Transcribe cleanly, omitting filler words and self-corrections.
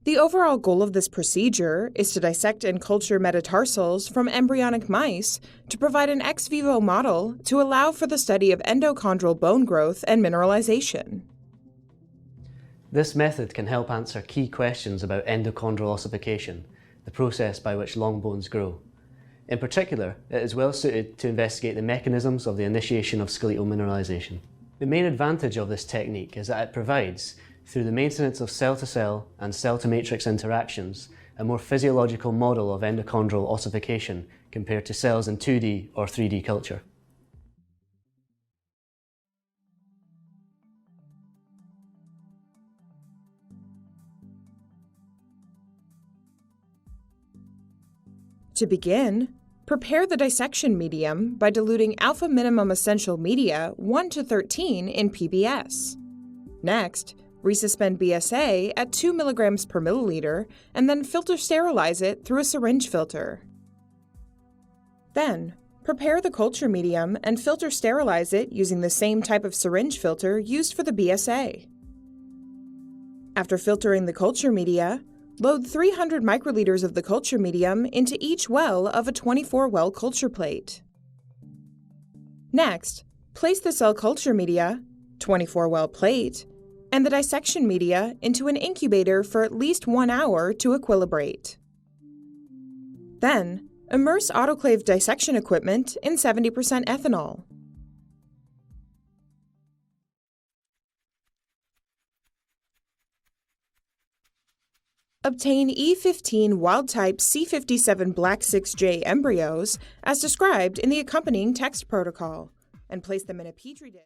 The overall goal of this procedure is to dissect and culture metatarsals from embryonic mice to provide an ex vivo model to allow for the study of endochondral bone growth and mineralization. This method can help answer key questions about endochondral ossification, the process by which long bones grow. In particular, it is well suited to investigate the mechanisms of the initiation of skeletal mineralization. The main advantage of this technique is that it provides, through the maintenance of cell-to-cell and cell-to-matrix interactions, a more physiological model of endochondral ossification compared to cells in 2D or 3D culture. To begin, prepare the dissection medium by diluting alpha minimum essential media 1 to 13 in PBS. Next, resuspend BSA at 2 mg per milliliter and then filter sterilize it through a syringe filter. Then, prepare the culture medium and filter sterilize it using the same type of syringe filter used for the BSA. After filtering the culture media, load 300 microliters of the culture medium into each well of a 24-well culture plate. Next, place the cell culture media, 24-well plate, and the dissection media into an incubator for at least 1 hour to equilibrate. Then, immerse autoclave dissection equipment in 70% ethanol. Obtain E15 wild-type C57 Black 6J embryos as described in the accompanying text protocol, and place them in a petri dish.